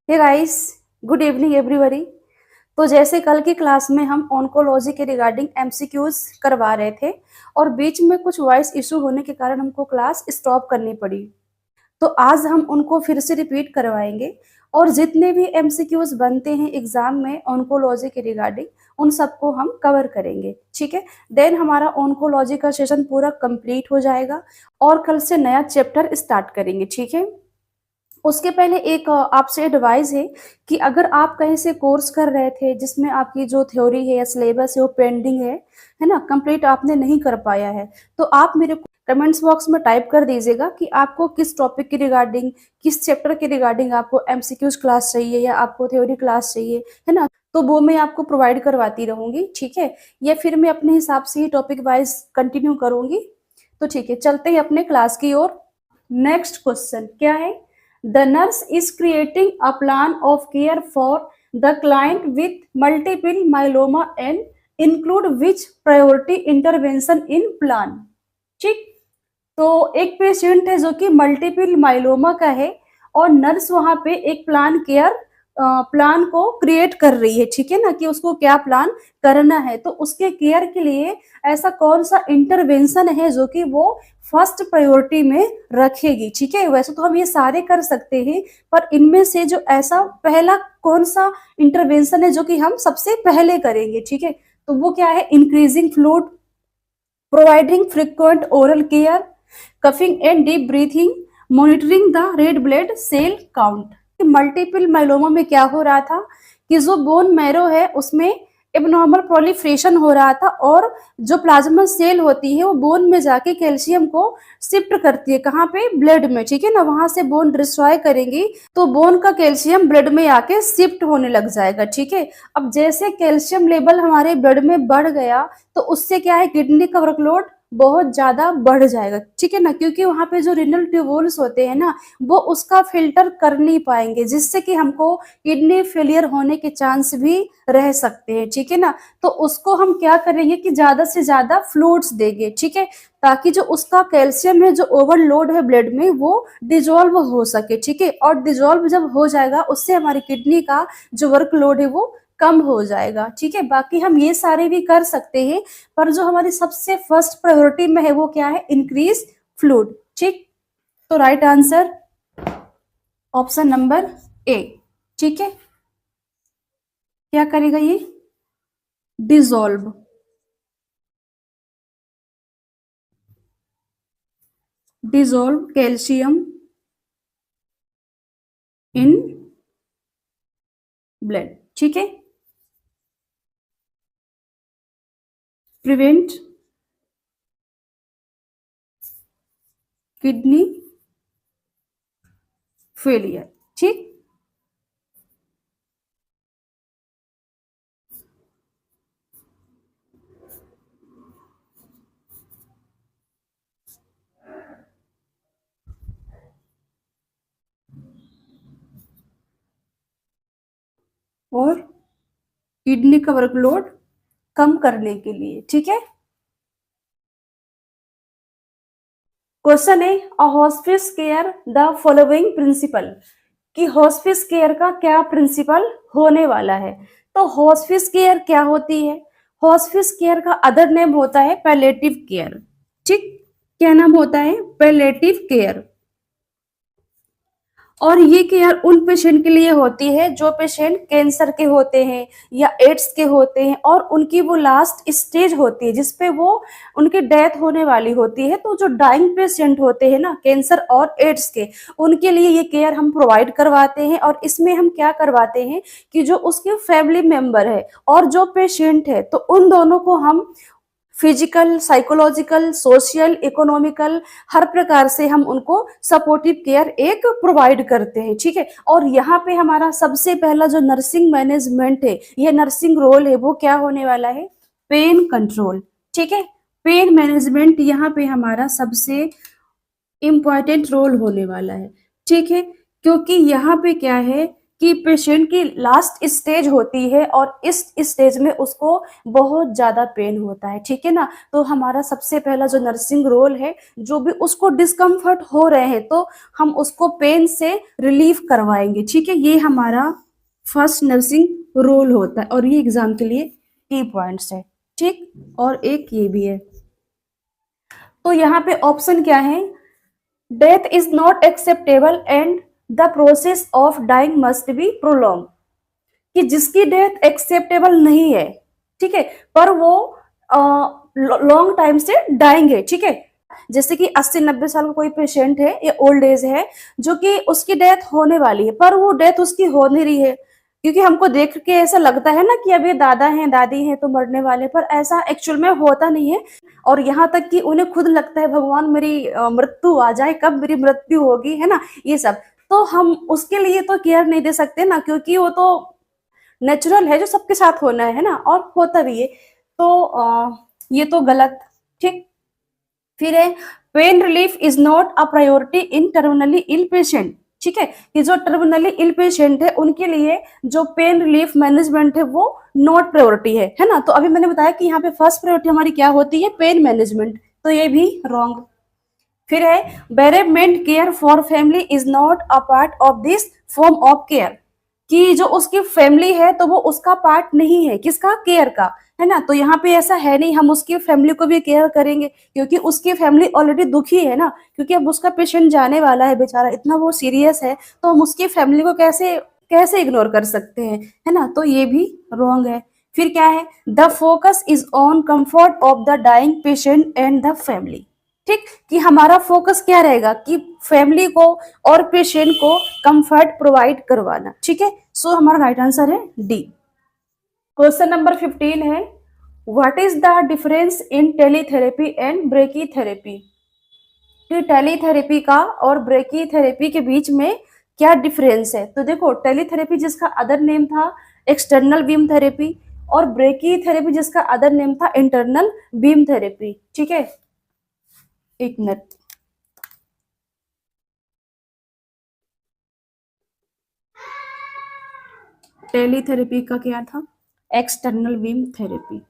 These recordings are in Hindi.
हे गाइस, गुड इवनिंग एवरीबॉडी। तो जैसे कल की क्लास में हम ऑन्कोलॉजी के रिगार्डिंग एमसीक्यूज करवा रहे थे और बीच में कुछ वॉइस इशू होने के कारण हमको क्लास स्टॉप करनी पड़ी। तो आज हम उनको फिर से रिपीट करवाएंगे और जितने भी एमसीक्यूज बनते हैं एग्जाम में ऑन्कोलॉजी के रिगार्डिंग उन सबको हम कवर करेंगे। ठीक है, देन हमारा ऑन्कोलॉजी का सेशन पूरा कंप्लीट हो जाएगा और कल से नया चैप्टर स्टार्ट करेंगे। ठीक है, उसके पहले एक आपसे एडवाइस है कि अगर आप कहीं से कोर्स कर रहे थे जिसमें आपकी जो थ्योरी है या सिलेबस है वो पेंडिंग है ना, कंप्लीट आपने नहीं कर पाया है, तो आप मेरे कमेंट्स बॉक्स में टाइप कर दीजिएगा कि आपको किस टॉपिक के रिगार्डिंग, किस चैप्टर के रिगार्डिंग आपको एमसीक्यूज क्लास चाहिए या आपको थ्योरी क्लास चाहिए, है ना। तो वो मैं आपको प्रोवाइड करवाती रहूंगी। ठीक है, या फिर मैं अपने हिसाब से ही टॉपिक वाइज कंटिन्यू करूंगी। तो ठीक है, चलते हैं अपने क्लास की ओर। नेक्स्ट क्वेश्चन क्या है? The nurse is creating a plan of care for the client with multiple myeloma and include which priority intervention in plan। ठीक, तो एक पेशेंट है जो कि मल्टीपल माइलोमा का है और नर्स वहां पे एक प्लान को क्रिएट कर रही है। ठीक है ना, कि उसको क्या प्लान करना है, तो उसके केयर के लिए ऐसा कौन सा इंटरवेंशन है जो कि वो फर्स्ट प्रायोरिटी में रखेगी। ठीक है, वैसे तो हम ये सारे कर सकते हैं, पर इनमें से जो ऐसा पहला कौन सा इंटरवेंशन है जो कि हम सबसे पहले करेंगे। ठीक है, तो वो क्या है? Increasing fluid, providing frequent oral care, coughing and deep breathing, monitoring the red blood cell count. Multiple myeloma में क्या हो रहा था कि जो बोन मैरो है उसमें एबनॉर्मल प्रोलिफरेशन हो रहा था और जो प्लाज्मा सेल होती है वो बोन में जाके कैल्शियम को शिफ्ट करती है। कहाँ पे? ब्लड में। ठीक है ना, वहां से बोन डिस्ट्रॉय करेंगी तो बोन का कैल्शियम ब्लड में आके शिफ्ट होने लग जाएगा। ठीक है, अब जैसे कैल्शियम लेवल हमारे ब्लड में बढ़ गया तो उससे क्या है? किडनी का वर्कलोड बहुत ज्यादा बढ़ जाएगा। ठीक है ना, क्योंकि वहां पे जो रिनल ट्यूबुल्स होते हैं ना वो उसका फिल्टर कर नहीं पाएंगे, जिससे कि हमको किडनी फेलियर होने के चांस भी रह सकते हैं। ठीक है ना, तो उसको हम क्या करेंगे कि ज्यादा से ज्यादा फ्लूइड्स देंगे। ठीक है, ताकि जो उसका कैल्शियम है जो ओवरलोड है ब्लड में वो डिजोल्व हो सके। ठीक है, और डिजोल्व जब हो जाएगा उससे हमारी किडनी का जो वर्कलोड है वो कम हो जाएगा। ठीक है, बाकी हम ये सारे भी कर सकते हैं, पर जो हमारी सबसे फर्स्ट प्रायोरिटी में है वो क्या है? Increase fluid. ठीक, तो राइट आंसर ऑप्शन नंबर ए। ठीक है, क्या करेगा ये? Dissolve. Dissolve calcium in blood. ठीक है, प्रिवेंट किडनी फेलियर। ठीक, और किडनी का वर्कलोड कम करने के लिए। ठीक है, क्वेश्चन है a hospice care the following principle, कि हॉस्पिस केयर का क्या प्रिंसिपल होने वाला है। तो हॉस्पिस केयर क्या होती है? हॉस्पिस केयर का अदर नेम होता है पैलेटिव केयर। ठीक, क्या नाम होता है? Palliative care. और ये केयर उन पेशेंट के लिए होती है जो पेशेंट कैंसर के होते हैं या एड्स के होते हैं और उनकी वो लास्ट स्टेज होती है जिसपे वो उनकी डेथ होने वाली होती है। तो जो डाइंग पेशेंट होते हैं ना कैंसर और एड्स के, उनके लिए ये केयर हम प्रोवाइड करवाते हैं। और इसमें हम क्या करवाते हैं कि जो उसके फैमिली मेंबर है और जो पेशेंट है तो उन दोनों को हम फिजिकल, साइकोलॉजिकल, सोशल, इकोनॉमिकल हर प्रकार से हम उनको सपोर्टिव केयर एक प्रोवाइड करते हैं। ठीक है, और यहाँ पे हमारा सबसे पहला जो नर्सिंग मैनेजमेंट है, ये नर्सिंग रोल है, वो क्या होने वाला है? Pain control. ठीक है, पेन मैनेजमेंट यहाँ पे हमारा सबसे इम्पॉर्टेंट रोल होने वाला है। ठीक है, क्योंकि यहाँ पे क्या है कि पेशेंट की लास्ट स्टेज होती है और इस स्टेज में उसको बहुत ज़्यादा पेन होता है, ठीक है ना। तो हमारा सबसे पहला जो नर्सिंग रोल है, जो भी उसको डिस्कम्फर्ट हो रहे हैं तो हम उसको पेन से रिलीफ करवाएंगे, ठीक है। ये हमारा फर्स्ट नर्सिंग रोल होता है और ये एग्जाम के लिए की पॉइंट्स है, ठीक। और एक ये भी है। तो यहाँ पे ऑप्शन क्या है, death is not acceptable and the process of dying must be prolong, कि जिसकी डेथ एक्सेप्टेबल नहीं है, ठीक है, पर वो लॉन्ग टाइम से डाइंग है, ठीक है। जैसे कि 80-90 साल का कोई पेशेंट है या ओल्ड एज है जो कि उसकी डेथ होने वाली है, पर वो डेथ उसकी हो नहीं रही है, क्योंकि हमको देख के ऐसा लगता है ना कि अभी दादा हैं दादी हैं तो मरने वाले, पर ऐसा एक्चुअल में होता नहीं है। और यहाँ तक कि उन्हें खुद लगता है भगवान मेरी मृत्यु आ जाए, कब मेरी मृत्यु होगी, है ना, ये सब। तो हम उसके लिए तो केयर नहीं दे सकते ना, क्योंकि वो तो नेचुरल है जो सबके साथ होना है ना, और होता भी है। तो ये तो गलत, ठीक। फिर है pain relief is not a priority in terminally ill patient, ठीक है, कि जो टर्मिनली इल पेशेंट है उनके लिए जो पेन रिलीफ मैनेजमेंट है वो नॉट प्रायोरिटी है ना। तो अभी मैंने बताया कि यहाँ पे फर्स्ट प्रायोरिटी हमारी क्या होती है, पेन मैनेजमेंट, तो ये भी रॉन्ग। फिर है bereavement care for family is not a part of this form of care, कि जो उसकी फैमिली है तो वो उसका पार्ट नहीं है, किसका, केयर का, है ना। तो यहाँ पे ऐसा है नहीं हम उसकी फैमिली को भी केयर करेंगे, क्योंकि उसकी फैमिली ऑलरेडी दुखी है ना, क्योंकि अब उसका पेशेंट जाने वाला है बेचारा, इतना वो सीरियस है, तो हम उसकी फैमिली को कैसे कैसे इग्नोर कर सकते हैं, है ना। तो ये भी रॉन्ग है। फिर क्या है, the focus is on comfort of the dying patient and the family, ठीक, कि हमारा फोकस क्या रहेगा कि फैमिली को और पेशेंट को कंफर्ट प्रोवाइड करवाना, ठीक है। सो हमारा राइट आंसर है डी। क्वेश्चन नंबर 15 है, what is the difference in teletherapy and brachytherapy, कि टेलीथेरेपी का और ब्रेकीथेरेपी के बीच में क्या डिफरेंस है। तो देखो, टेलीथेरेपी जिसका अदर नेम था एक्सटर्नल बीम थेरेपी, और ब्रेकीथेरेपी जिसका अदर नेम था इंटरनल बीम थेरेपी, ठीक है। एक मिनट, टेलीथेरेपी का क्या था, external beam therapy,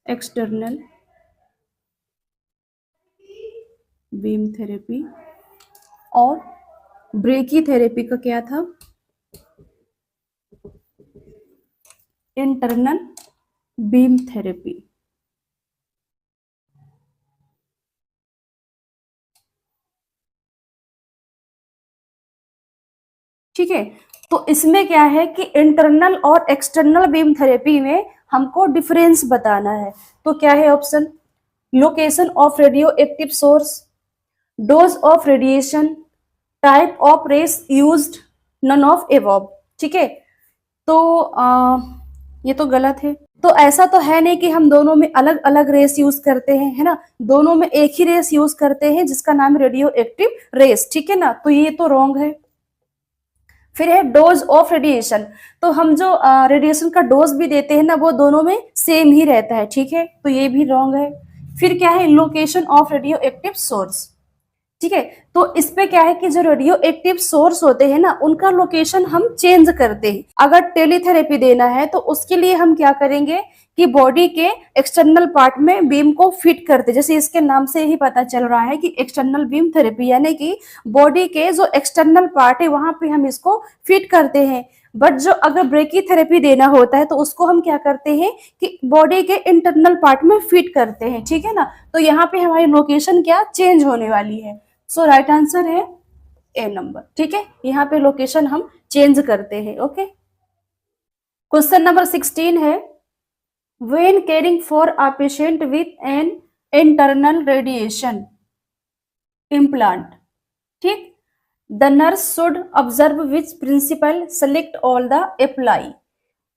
external beam therapy, और ब्रेकीथेरेपी का क्या था, इंटरनल बीम थेरेपी, ठीक है। तो इसमें क्या है कि इंटरनल और एक्सटर्नल बीम थेरेपी में हमको डिफरेंस बताना है। तो क्या है option, location of radioactive source, dose of radiation, type of rays used, none of above, ठीक है। तो ये तो गलत है। तो ऐसा तो है नहीं कि हम दोनों में अलग अलग रेस यूज करते हैं, है ना, दोनों में एक ही रेस यूज करते हैं जिसका नाम है रेडियो एक्टिव रेस, ठीक है ना। तो ये तो रॉन्ग है। फिर है डोज ऑफ रेडिएशन, तो हम जो रेडिएशन का डोज भी देते हैं ना वो दोनों में सेम ही रहता है, ठीक है, तो ये भी रॉन्ग है। फिर क्या है, location of radioactive source, ठीक है। तो इस पे क्या है कि जो रेडियो एक्टिव सोर्स होते हैं ना उनका लोकेशन हम चेंज करते हैं। अगर टेलीथेरेपी देना है तो उसके लिए हम क्या करेंगे कि बॉडी के एक्सटर्नल पार्ट में बीम को फिट करते, जैसे इसके नाम से ही पता चल रहा है कि एक्सटर्नल बीम थेरेपी, यानी कि बॉडी के जो एक्सटर्नल पार्ट है वहां पे हम इसको फिट करते हैं। बट जो अगर ब्रेकी थेरेपी देना होता है तो उसको हम क्या करते हैं कि बॉडी के इंटरनल पार्ट में फिट करते हैं, ठीक है ना। तो यहाँ पे हमारी लोकेशन क्या चेंज होने वाली है। सो राइट आंसर है ए नंबर, ठीक है, यहाँ पे लोकेशन हम चेंज करते हैं, ओके। क्वेश्चन नंबर 16 है, when caring for a patient with an internal radiation implant, ठीक, the nurse should observe which principle select all that apply,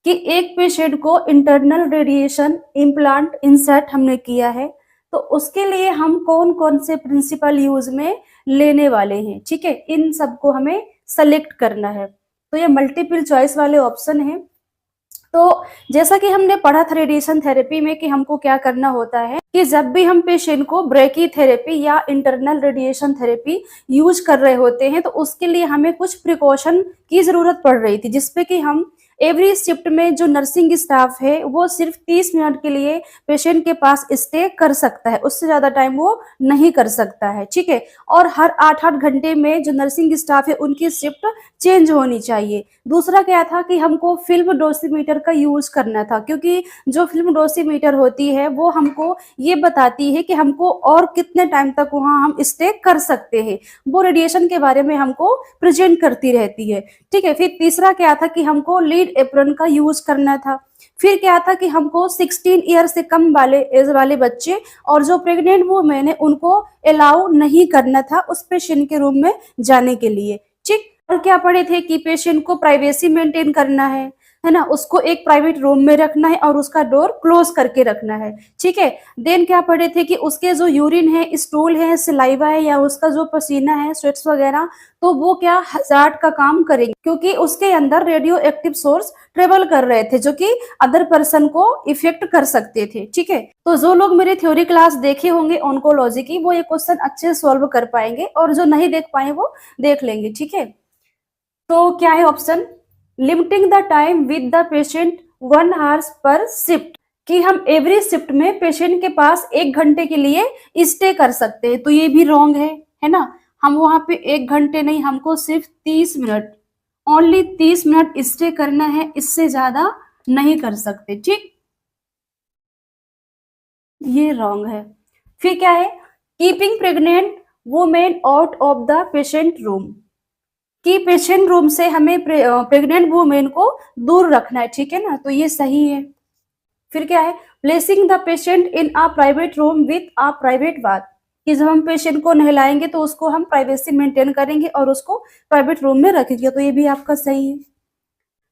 कि एक पेशेंट को इंटरनल रेडिएशन इम्प्लांट इंसर्ट हमने किया है तो उसके लिए हम कौन कौन से प्रिंसिपल यूज में लेने वाले हैं, ठीक है, इन सबको हमें सेलेक्ट करना है। तो ये मल्टीपल चॉइस वाले ऑप्शन है, तो जैसा कि हमने पढ़ा था रेडिएशन थेरेपी में कि हमको क्या करना होता है कि जब भी हम पेशेंट को ब्रेकी थेरेपी या इंटरनल रेडिएशन थेरेपी यूज कर रहे होते हैं तो उसके लिए हमें कुछ प्रिकॉशन की जरूरत पड़ रही थी, जिसपे कि हम एवरी शिफ्ट में जो नर्सिंग स्टाफ है वो सिर्फ 30 मिनट के लिए पेशेंट के पास स्टे कर सकता है, उससे ज्यादा टाइम वो नहीं कर सकता है। ठीक है। और हर 8-8 घंटे में जो नर्सिंग स्टाफ है उनकी शिफ्ट चेंज होनी चाहिए। दूसरा क्या था कि हमको फिल्म डोसीमीटर का यूज करना था, क्योंकि जो फिल्म डोसीमीटर होती है वो हमको ये बताती है कि हमको और कितने टाइम तक वहां हम स्टे कर सकते हैं, वो रेडिएशन के बारे में हमको प्रेजेंट करती रहती है। ठीक है। फिर तीसरा क्या था कि हमको लीड एप्रन का यूज करना था। फिर क्या था कि हमको 16 ईयर से कम वाले एज वाले बच्चे और जो प्रेग्नेंट वुमेन है उनको अलाउ नहीं करना था उस पेशेंट के रूम में जाने के लिए। ठीक। और क्या पढ़े थे कि पेशेंट को प्राइवेसी मेंटेन करना है ना, उसको एक प्राइवेट रूम में रखना है और उसका डोर क्लोज करके रखना है। ठीक है। देन क्या पढ़े थे कि उसके जो यूरिन है, स्टूल है, सलाइवा है या उसका जो पसीना है, स्वेट्स वगैरह, तो वो क्या हजार्ड का काम करेंगे, क्योंकि उसके अंदर रेडियो एक्टिव सोर्स ट्रेवल कर रहे थे जो कि अदर पर्सन को इफेक्ट कर सकते थे। ठीक है। तो जो लोग मेरे थ्योरी क्लास देखे होंगे ऑन्कोलॉजी की वो ये क्वेश्चन अच्छे से सॉल्व कर पाएंगे, और जो नहीं देख पाए वो देख लेंगे। ठीक है। तो क्या है option, limiting the time with the patient 1 hours per shift, कि हम एवरी शिफ्ट में पेशेंट के पास 1 घंटे के लिए स्टे कर सकते हैं, तो ये भी रॉन्ग है ना। हम वहां पे 1 घंटे नहीं, हमको सिर्फ 30 मिनट, ओनली 30 मिनट स्टे करना है, इससे ज्यादा नहीं कर सकते। ठीक। ये रॉन्ग है। फिर क्या है, keeping pregnant women out of the patient room, कि पेशेंट रूम से हमें प्रेग्नेंट वुमेन को दूर रखना है। ठीक है ना, तो ये सही है। फिर क्या है, placing the patient in a private room with a private bath, कि जब हम पेशेंट को नहलाएंगे तो उसको हम प्राइवेसी मेंटेन करेंगे और उसको प्राइवेट रूम में रखेंगे, तो ये भी आपका सही है।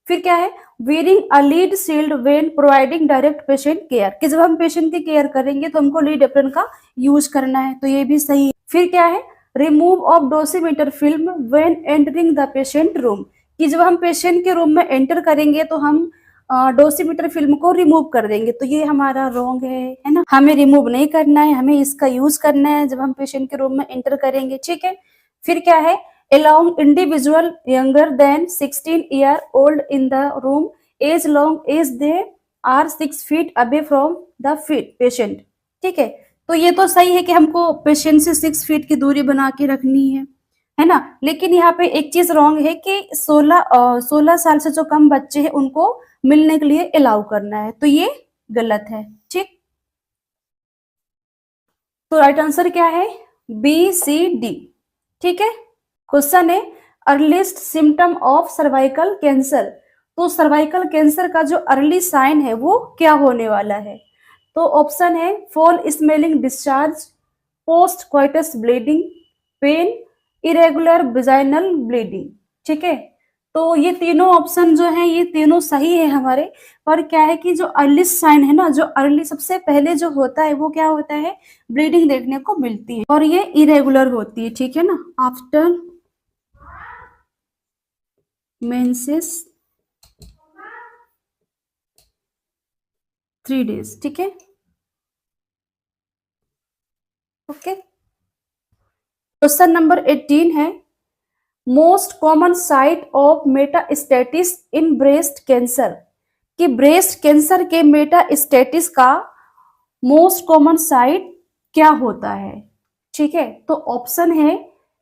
फिर क्या है, wearing a lead shield when providing direct patient care, कि जब हम पेशेंट की केयर करेंगे तो हमको लीड एप्रन का यूज करना है, तो ये भी सही है। फिर क्या है, remove of dosimeter film when entering the patient room, कि जब हम पेशेंट के रूम में एंटर करेंगे तो हम डोसीमीटर फिल्म को रिमूव कर देंगे, तो ये हमारा रॉन्ग है ना। हमें रिमूव नहीं करना है, हमें इसका यूज करना है जब हम पेशेंट के रूम में एंटर करेंगे। ठीक है। फिर क्या है, allowing individual younger than 16 year old in the room as long as they are 6 feet away from the patient। ठीक है। तो ये तो सही है कि हमको पेशेंट से 6 फीट की दूरी बना के रखनी है ना। लेकिन यहाँ पे एक चीज रॉन्ग है कि 16 साल से जो कम बच्चे हैं उनको मिलने के लिए अलाउ करना है, तो ये गलत है। ठीक। तो राइट आंसर क्या है, B, C, D। ठीक है। क्वेश्चन है, earliest symptom of cervical cancer, तो सर्वाइकल कैंसर का जो अर्ली साइन है वो क्या होने वाला है। तो ऑप्शन है, foul smelling discharge, post coitus bleeding, pain, irregular vaginal bleeding. ठीक है। तो ये तीनों ऑप्शन जो है ये तीनों सही है हमारे। पर क्या है कि जो अर्ली साइन है ना, जो अर्ली सबसे पहले जो होता है वो क्या होता है, ब्लीडिंग देखने को मिलती है और ये इरेगुलर होती है। ठीक है ना, आफ्टर मेंसेस 3 days। ठीक है। ओके। क्वेश्चन नंबर 18 है, most common site of metastasis in breast cancer, कि ब्रेस्ट कैंसर के मेटास्टेटिस का मोस्ट कॉमन साइट क्या होता है। ठीक है। तो ऑप्शन है,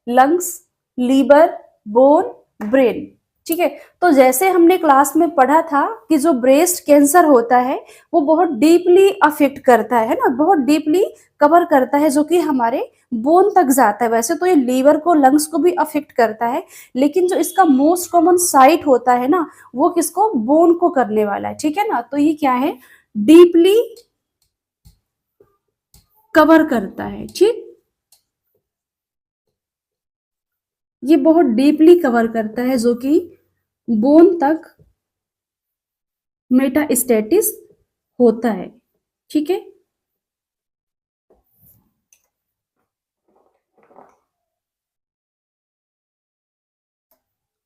लंग्स, लीवर, बोन, ब्रेन। ठीक है। तो जैसे हमने क्लास में पढ़ा था कि जो ब्रेस्ट कैंसर होता है वो बहुत डीपली अफेक्ट करता है ना, बहुत डीपली कवर करता है, जो कि हमारे बोन तक जाता है। वैसे तो ये लीवर को, लंग्स को भी अफेक्ट करता है, लेकिन जो इसका मोस्ट कॉमन साइट होता है ना वो किसको, बोन को करने वाला है। ठीक है ना, तो ये क्या है, डीपली कवर करता है। ठीक। ये बहुत डीपली कवर करता है जो कि बोन तक मेटास्टेटिस होता है। ठीक है।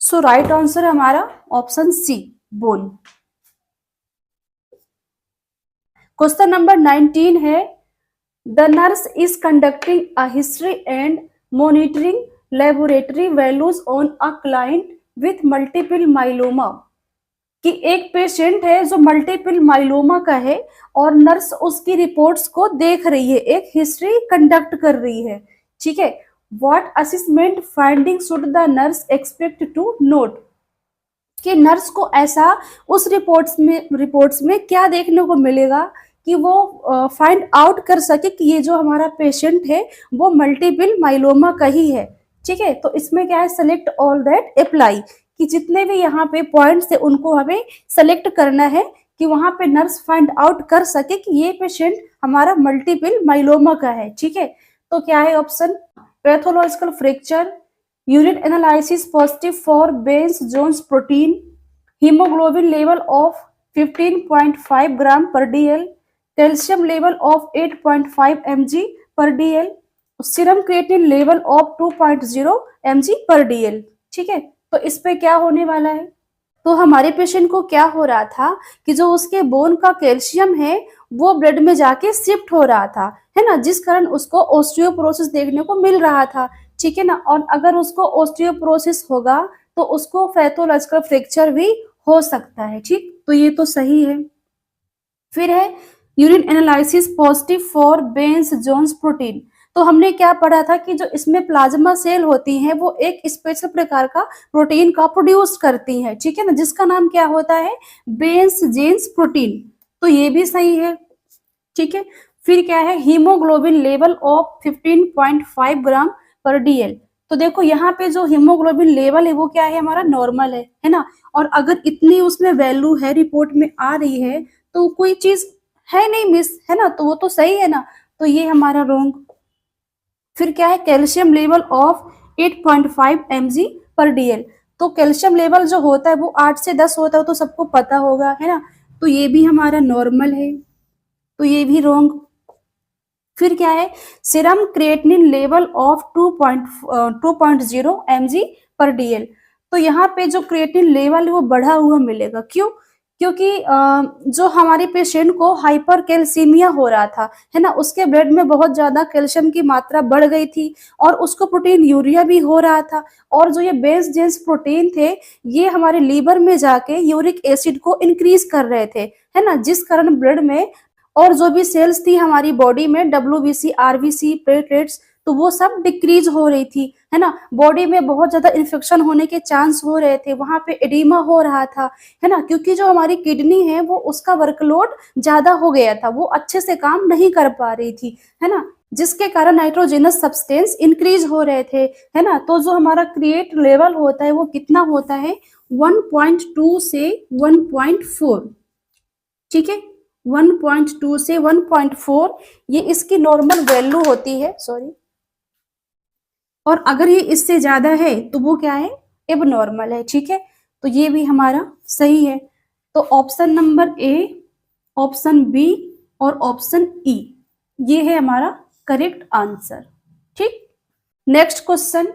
सो राइट आंसर हमारा option C, bone. Question number 19 है, the nurse is conducting a history and monitoring laboratory values on a client with multiple myeloma. कि एक पेशेंट है जो मल्टीपल माइलोमा का है और नर्स उसकी रिपोर्ट्स को देख रही है, एक हिस्ट्री कंडक्ट कर रही है, ठीक है। What assessment finding should the nurse expect to note. कि नर्स को ऐसा उस रिपोर्ट्स में क्या देखने को मिलेगा कि वो फाइंड आउट कर सके कि ये जो हमारा पेशेंट है वो मल्टीपल माइलोमा का ही है, ठीक है। तो इसमें क्या है, सेलेक्ट ऑल दैट अप्लाई, कि जितने भी यहाँ पे पॉइंट्स है उनको हमें सेलेक्ट करना है कि वहां पे नर्स फाइंड आउट कर सके कि ये पेशेंट हमारा मल्टीपल माइलोमा का है, ठीक है। तो क्या है option, pathological fracture, urine analysis positive for Bence Jones protein, haemoglobin level of 15.5 gram per DL, calcium level of 8.5 mg per DL, serum creatinine level of 2.0 mg per DL, ठीक है। तो इस पे क्या होने वाला है, तो हमारे पेशेंट को क्या हो रहा था कि जो उसके बोन का कैल्शियम है वो ब्लड में जाके शिफ्ट हो रहा था, है ना, जिस कारण उसको ऑस्टियोपोरोसिस देखने को मिल रहा था, ठीक है ना। और अगर उसको ऑस्टियोपोरोसिस होगा तो उसको पैथोलॉजिकल फ्रैक्चर भी हो सकता है, ठीक। तो ये तो सही है। फिर है urine analysis positive for Bence Jones protein. तो हमने क्या पढ़ा था कि जो इसमें प्लाज्मा सेल होती हैं वो एक स्पेशल प्रकार का प्रोटीन का प्रोड्यूस करती हैं, ठीक है ना, जिसका नाम क्या होता है, बेंस जेन्स प्रोटीन। तो ये भी सही है, ठीक है। फिर क्या है, haemoglobin level of 15.5 gram per DL. तो देखो यहाँ पे जो हीमोग्लोबिन लेवल है वो क्या है, हमारा नॉर्मल है ना। और अगर इतनी उसमें वैल्यू है रिपोर्ट में आ रही है तो कोई चीज है नहीं मिस, है ना, तो वो तो सही है ना। तो ये हमारा रॉन्ग। फिर क्या है, calcium level of 8.5 mg per DL. तो कैल्शियम लेवल जो होता है वो 8 से 10 होता है, तो सबको पता होगा, है ना। तो ये भी हमारा नॉर्मल है, तो ये भी रॉन्ग। फिर क्या है, serum creatinine level of 2.0 mg per DL. तो यहाँ पे जो क्रिएटिनिन लेवल है वो बढ़ा हुआ मिलेगा, क्यों, क्योंकि जो हमारे पेशेंट को हाइपर कैल्सीमिया हो रहा था, है ना, उसके ब्लड में बहुत ज्यादा कैल्शियम की मात्रा बढ़ गई थी और उसको प्रोटीन यूरिया भी हो रहा था। और जो ये बेस जेंस प्रोटीन थे ये हमारे लीवर में जाके यूरिक एसिड को इंक्रीज कर रहे थे, है ना, जिस कारण ब्लड में और जो भी सेल्स थी हमारी बॉडी में, डब्ल्यूबीसी, आरबीसी, प्लेटलेट्स, तो वो सब डिक्रीज हो रही थी, है ना। बॉडी में बहुत ज्यादा इन्फेक्शन होने के चांस हो रहे थे, वहां पे एडिमा हो रहा था, है ना, क्योंकि जो हमारी किडनी है वो उसका वर्कलोड ज्यादा हो गया था, वो अच्छे से काम नहीं कर पा रही थी, है ना, जिसके कारण नाइट्रोजनस सब्सटेंस इंक्रीज हो रहे थे, है ना। तो जो हमारा क्रिएट लेवल होता है वो कितना होता है, 1.2 से 1.4, ठीक है, 1.2 से 1.4 ये इसकी नॉर्मल वैल्यू होती है, सॉरी। और अगर ये इससे ज्यादा है तो वो क्या है, एब नॉर्मल है, ठीक है। तो ये भी हमारा सही है। तो option number A, option B और ऑप्शन ई ये है हमारा करेक्ट आंसर, ठीक। Next question,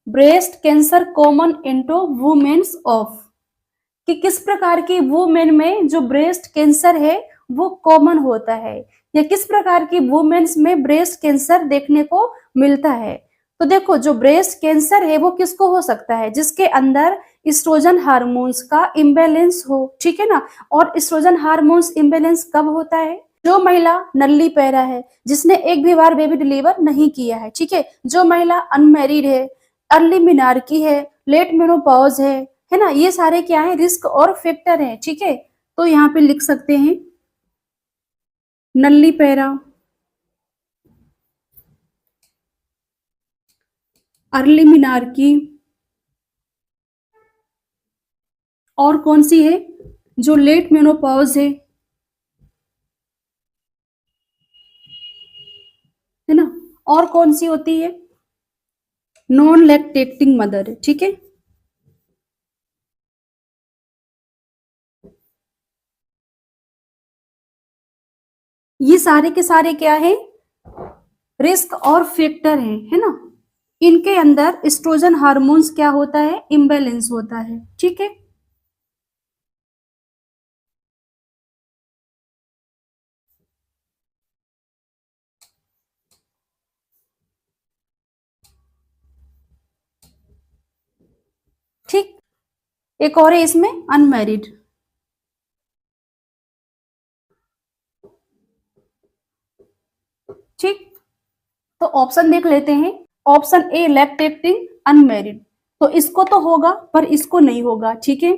breast cancer common into womens of. कि किस प्रकार की वुमेन में जो ब्रेस्ट कैंसर है वो कॉमन होता है, या किस प्रकार की वुमेन्स में ब्रेस्ट कैंसर देखने को मिलता है। तो देखो जो ब्रेस्ट कैंसर है वो किसको हो सकता है, जिसके अंदर एस्ट्रोजन हार्मोन्स का इम्बैलेंस हो, ठीक है ना। और एस्ट्रोजन हार्मोन्स इम्बैलेंस कब होता है, जो महिला नल्ली पैरा है, जिसने एक भी बार बेबी डिलीवर नहीं किया है, ठीक है, जो महिला अनमैरिड है, अर्ली मिनार्की है, लेट मेनोपॉज है ना, ये सारे क्या है, रिस्क और फैक्टर है, ठीक है। तो यहाँ पे लिख सकते हैं नल्ली पैरा, अर्ली मिनार्की, और कौन सी है, जो लेट मेनोपॉज है ना, और कौन सी होती है, नॉन लैक्टेटिंग मदर, ठीक है। ये सारे के सारे क्या है, रिस्क और फैक्टर है ना। इनके अंदर एस्ट्रोजन हार्मोन्स क्या होता है, इम्बैलेंस होता है, ठीक है। एक और है इसमें अनमैरिड। ठीक, तो ऑप्शन देख लेते हैं। ऑप्शन ए लैक्टेटिंग अनमैरिड, तो इसको तो होगा पर इसको नहीं होगा। ठीक है,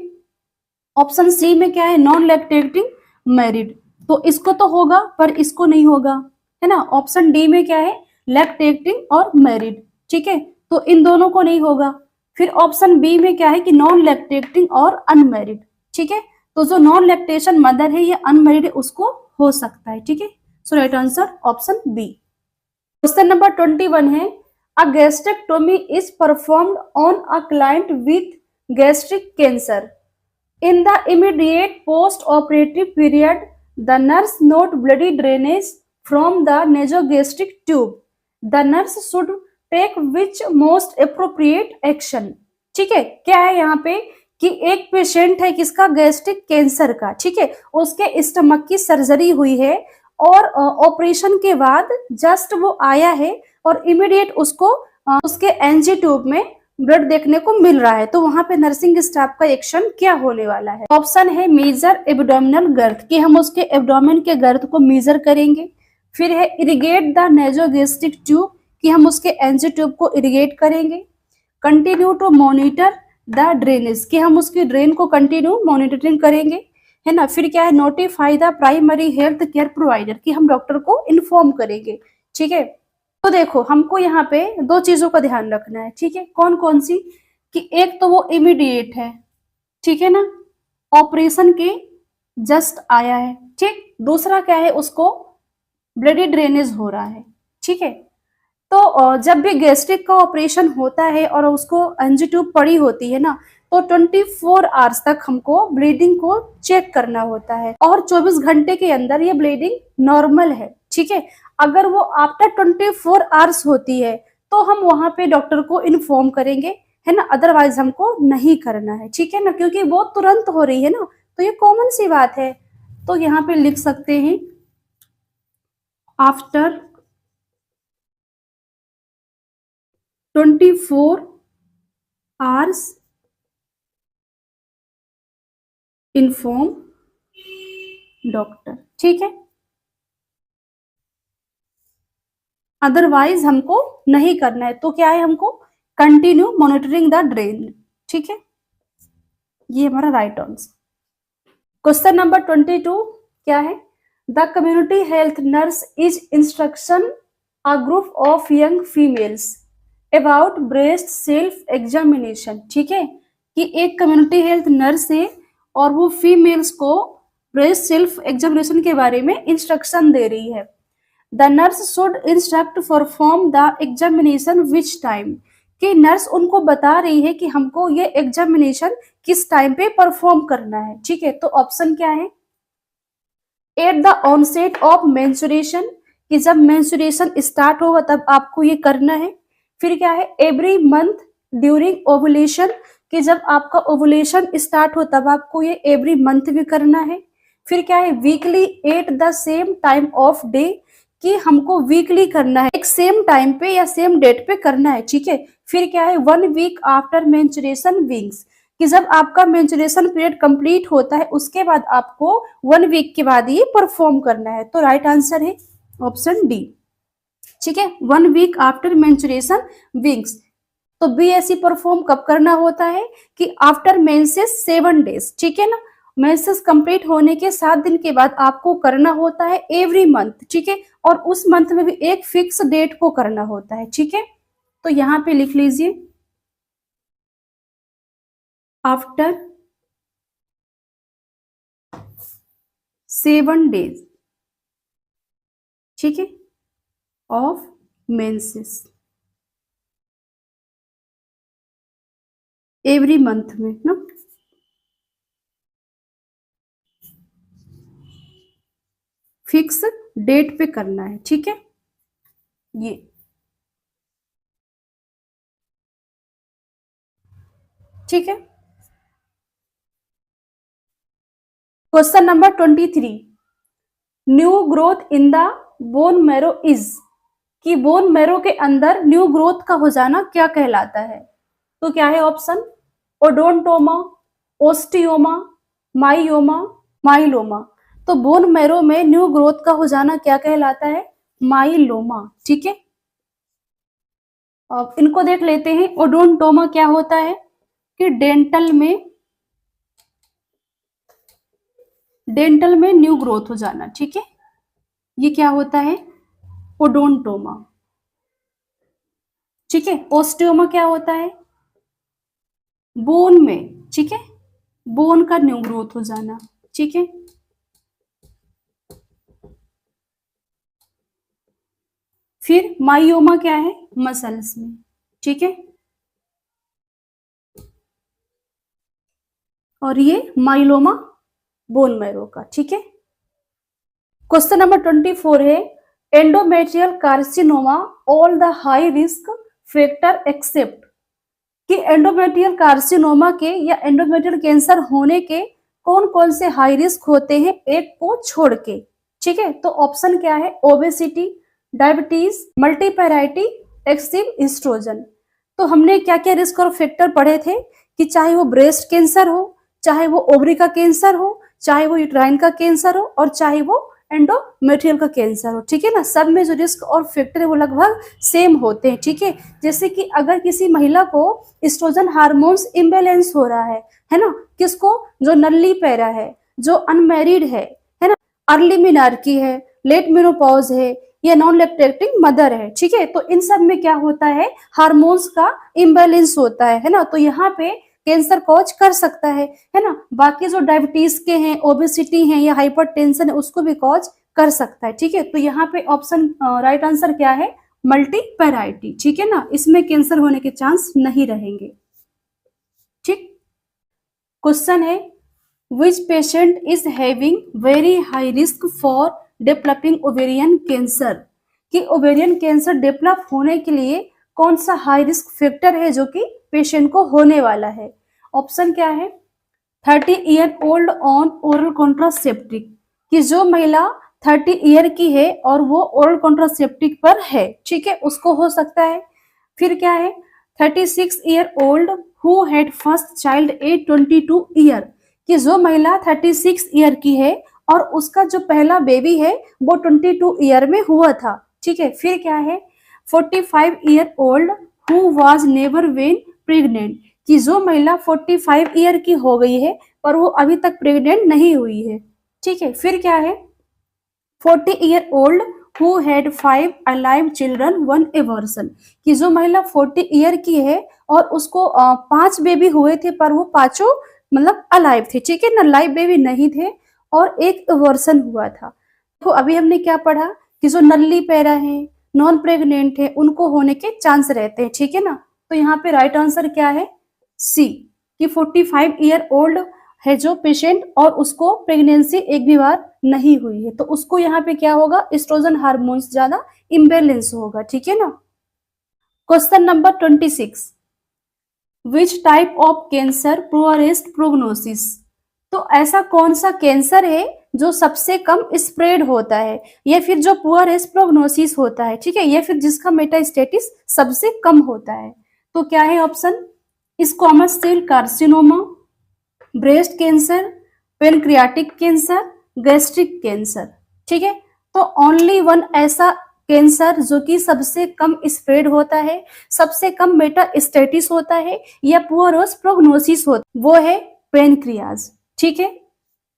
ऑप्शन सी में क्या है, नॉन लैक्टेटिंग मैरिड, तो इसको तो होगा पर इसको नहीं होगा, है ना। ऑप्शन डी में क्या है, लैक्टेटिंग और मैरिड। ठीक है, तो इन दोनों को नहीं होगा। फिर ऑप्शन बी में क्या है कि नॉन लैक्टेटिंग और अनमैरिड। ठीक है, तो जो नॉन लैक्टेशन मदर है या अनमैरिड है उसको हो सकता है। ठीक है, so right answer option B. Question number 21 है, a gastrectomy is performed on a client with gastric cancer. In the immediate post-operative period, the nurse note bloody drainage from the nasogastric tube. The nurse should take which most appropriate action? ठीक है, क्या है यहाँ पे कि एक पेशेंट है किसका, गैस्ट्रिक कैंसर का। ठीक है, उसके स्टमक की सर्जरी हुई है और ऑपरेशन के बाद जस्ट वो आया है और इमीडिएट उसको उसके एनजी ट्यूब में ब्लड देखने को मिल रहा है, तो वहां पे नर्सिंग स्टाफ का एक्शन क्या होने वाला है। ऑप्शन है मेजर एब्डोमिनल गर्थ, कि हम उसके एब्डोमेन के गर्थ को मेजर करेंगे। फिर है इरिगेट द नेजोगेस्ट्रिक ट्यूब, कि हम उसके एनजी ट्यूब को इरिगेट करेंगे। Continue to monitor the drainage, कि हम उसकी ड्रेन को कंटिन्यू मॉनिटरिंग करेंगे, है ना। फिर क्या है, notify the primary health care provider, कि हम डॉक्टर को इन्फॉर्म करेंगे। ठीक है, तो देखो हमको यहाँ पे दो चीजों का ध्यान रखना है। ठीक है, कौन कौन सी, कि एक तो वो इमीडिएट है, ठीक है ना, ऑपरेशन के जस्ट आया है। ठीक, दूसरा क्या है, उसको ब्लडी ड्रेनेज हो रहा है। ठीक है, तो जब भी गैस्ट्रिक का ऑपरेशन होता है और उसको एनजी ट्यूब पड़ी होती है ना, तो 24 आवर्स तक हमको ब्लीडिंग को चेक करना होता है और 24 घंटे के अंदर ये ब्लीडिंग नॉर्मल है। ठीक है, अगर वो आफ्टर 24 आवर्स होती है तो हम वहां पे डॉक्टर को इन्फॉर्म करेंगे, है ना, अदरवाइज हमको नहीं करना है। ठीक है ना, क्योंकि वो तुरंत हो रही है ना, तो ये कॉमन सी बात है। तो यहाँ पे लिख सकते हैं आफ्टर 24 आवर्स इन्फॉर्म डॉक्टर। ठीक है, अदरवाइज हमको नहीं करना है। तो क्या है, हमको कंटिन्यू मॉनिटरिंग द ड्रेन। ठीक है, ये हमारा राइट आंसर। क्वेश्चन नंबर 22 क्या है, the community health nurse is instruction a group of young females about breast self examination. ठीक है, कि एक कम्युनिटी हेल्थ नर्स है और वो फीमेल्स को ब्रेस्ट सेल्फ एग्जामिनेशन के बारे में इंस्ट्रक्शन दे रही है। The nurse should instruct perform the examination which time, कि नर्स उनको बता रही है कि हमको ये एग्जामिनेशन किस टाइम पे परफॉर्म करना है। ठीक है, तो ऑप्शन क्या है, at the onset of menstruation, कि जब मेंस्ट्रुएशन स्टार्ट होगा तब आपको ये करना है। फिर क्या है, एवरी मंथ ड्यूरिंग ओवुलेशन, कि जब आपका ओवुलेशन स्टार्ट हो तब आपको ये एवरी मंथ भी करना है। फिर क्या है, weekly at the same time of day, कि हमको वीकली करना है, एक सेम टाइम पे या सेम डेट पे करना है। ठीक है, फिर क्या है, 1 वीक आफ्टर मेंस्ट्रुएशन वीक्स, कि जब आपका मेंस्ट्रुएशन पीरियड कंप्लीट होता है उसके बाद आपको 1 वीक के बाद ये परफॉर्म करना है। तो राइट आंसर है ऑप्शन डी। ठीक है, 1 वीक आफ्टर मेंस्ट्रुएशन वीक्स। तो बीएससी परफॉर्म कब करना होता है, कि आफ्टर मेंसेस 7 डेज। ठीक है ना, मेंसेस कंप्लीट होने के 7 दिन के बाद आपको करना होता है एवरी मंथ। ठीक है, और उस मंथ में भी एक फिक्स डेट को करना होता है। ठीक है, तो यहाँ पे लिख लीजिए आफ्टर 7 डेज, ठीक है, ऑफ मेंसेस एवरी मंथ में ना, फिक्स डेट पे करना है। ठीक है, ये ठीक है। Question number 23, new growth in the bone marrow is, कि बोन मैरो के अंदर न्यू ग्रोथ का हो जाना क्या कहलाता है। तो क्या है ऑप्शन, ओडोंटोमा, ओस्टियोमा, माइयोमा, माइलोमा। तो बोन मैरो में न्यू ग्रोथ का हो जाना क्या कहलाता है? माइलोमा। ठीक है, अब इनको देख लेते हैं। ओडोंटोमा क्या होता है कि डेंटल में न्यू ग्रोथ हो जाना। ठीक है, ये क्या होता है? ओडोंटोमा। ठीक है, ओस्टियोमा क्या होता है? बोन में, ठीक है, बोन का न्यू ग्रोथ हो जाना। ठीक है, फिर माइयोमा क्या है? मसल्स में। ठीक है, और ये माइलोमा बोन मैरो का। ठीक है, क्वेश्चन नंबर 24 है endometrial carcinoma all the high risk factor except, कि एंडोमेट्रियल कार्सिनोमा के या एंडोमेट्रियल कैंसर होने के कौन कौन से हाई रिस्क होते हैं एक को छोड़ के। ठीक है, तो ऑप्शन क्या है? Obesity, diabetes, multiparity, excessive oestrogen. तो हमने क्या क्या रिस्क और फैक्टर पढ़े थे कि चाहे वो ब्रेस्ट कैंसर हो, चाहे वो ओवरी का कैंसर हो, चाहे वो यूट्राइन का कैंसर हो, और चाहे वो एंडोमेट्रियल का कैंसर हो। ठीक है ना, सब में जो रिस्क और फैक्टर है वो लगभग सेम होते हैं। ठीक है, जैसे कि अगर किसी महिला को एस्ट्रोजन हार्मोन्स इम्बैलेंस हो रहा है ना, किसको? जो नल्ली पैरा है, जो अनमैरिड है ना, अर्ली मिनार्की है, लेट मेनोपॉज है, या नॉन लैक्टेटिंग मदर है। ठीक है, तो इन सब में क्या होता है? हार्मोन्स का इम्बैलेंस होता है ना, तो यहाँ पे कैंसर कॉज कर सकता है ना। बाकी जो डायबिटीज के हैं, ओबेसिटी है या हाइपरटेंशन है, उसको भी कॉज कर सकता है। ठीक है, तो यहाँ पे ऑप्शन राइट आंसर क्या है? मल्टीपैराइटी। ठीक है ना, इसमें कैंसर होने के चांस नहीं रहेंगे। ठीक, क्वेश्चन है which patient is having very high risk for developing ovarian cancer, कि ओवेरियन कैंसर डेवलप होने के लिए कौन सा हाई रिस्क फैक्टर है जो कि पेशेंट को होने वाला है। ऑप्शन क्या है? 30 year old on oral contraceptive, कि जो महिला 30 ईयर की है और वो ओरल कॉन्ट्रासेप्टिक पर है, ठीक है, उसको हो सकता है। फिर क्या है? 36 year old who had first child at 22 year, कि जो महिला 36 ईयर की है और उसका जो पहला बेबी है वो 22 ईयर में हुआ था। ठीक है, फिर क्या है? 45 year old who was never when pregnant, कि जो महिला 45 ईयर की हो गई है पर वो अभी तक प्रेग्नेंट नहीं हुई है। ठीक है, फिर क्या है? 40 year old who had 5 alive children 1 abortion, कि जो महिला 40 ईयर की है और उसको 5 बेबी हुए थे पर वो पांचों मतलब अलाइव थे। ठीक है ना, लाइव बेबी नहीं थे और एक एबॉर्शन हुआ था। तो अभी हमने क्या पढ़ा कि जो नल्ली पैरा है, नॉन प्रेग्नेंट है, उनको होने के चांस रहते हैं। ठीक है ना, तो यहाँ पे राइट आंसर क्या है? सी, कि 45 ईयर ओल्ड है जो पेशेंट और उसको प्रेगनेंसी एक भी बार नहीं हुई है, तो उसको यहाँ पे क्या होगा? एस्ट्रोजन हार्मोन्स ज्यादा इम्बेलेंस होगा। ठीक है ना, question number 26, which type of cancer poorest prognosis, तो ऐसा कौन सा कैंसर है जो सबसे कम स्प्रेड होता है या फिर जो पुअरेस्ट प्रोग्नोसिस होता है। ठीक है, या फिर जिसका मेटास्टेटिस सबसे कम होता है। तो क्या है option? Squamous cell carcinoma, breast cancer, pancreatic cancer, gastric cancer. ठीक है, तो ओनली वन ऐसा कैंसर जो कि सबसे कम स्प्रेड होता है, सबसे कम मेटास्टेटिस होता है या पुअरस प्रोग्नोसिस होता है, वो है पेनक्रियाज। ठीक है,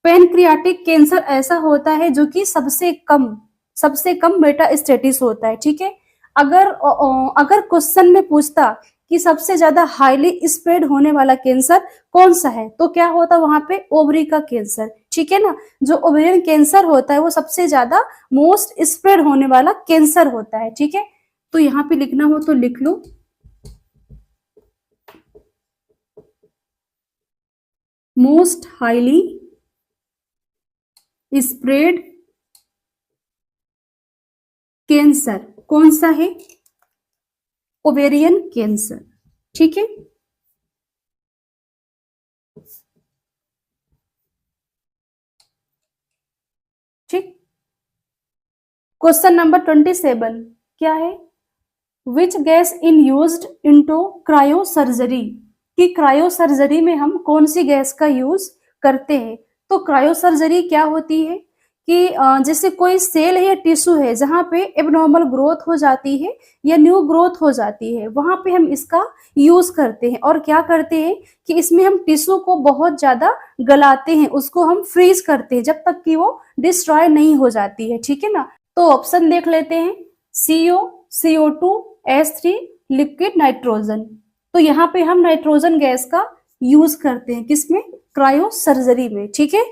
पेनक्रियाटिक कैंसर ऐसा होता है जो कि सबसे कम मेटास्टेटिस होता है। ठीक है, अगर क्वेश्चन में पूछता कि सबसे ज्यादा हाईली स्प्रेड होने वाला कैंसर कौन सा है, तो क्या होता वहां पे? ओवरी का कैंसर। ठीक है ना, जो ओवेरियन कैंसर होता है वो सबसे ज्यादा मोस्ट स्प्रेड होने वाला कैंसर होता है। ठीक है, तो यहाँ पे लिखना हो तो लिख लो, मोस्ट हाईली स्प्रेड कैंसर कौन सा है? Ovarian cancer. ठीक है, ठीक, क्वेश्चन नंबर 27 क्या है? Which gas in used into cryo surgery, कि क्रायो सर्जरी में हम कौन सी गैस का यूज करते हैं। तो क्रायो सर्जरी क्या होती है कि जैसे कोई सेल है या टिश्यू है जहाँ पे एबनॉर्मल ग्रोथ हो जाती है या न्यू ग्रोथ हो जाती है, वहां पे हम इसका यूज करते हैं। और क्या करते हैं कि इसमें हम टिश्यू को बहुत ज्यादा गलाते हैं, उसको हम फ्रीज करते हैं जब तक कि वो डिस्ट्रॉय नहीं हो जाती है, ठीक है ना। तो ऑप्शन देख लेते हैं, CO, CO2, H3, liquid nitrogen. तो यहाँ पे हम नाइट्रोजन गैस का यूज करते हैं, किसमें, क्रायो सर्जरी में, ठीक है।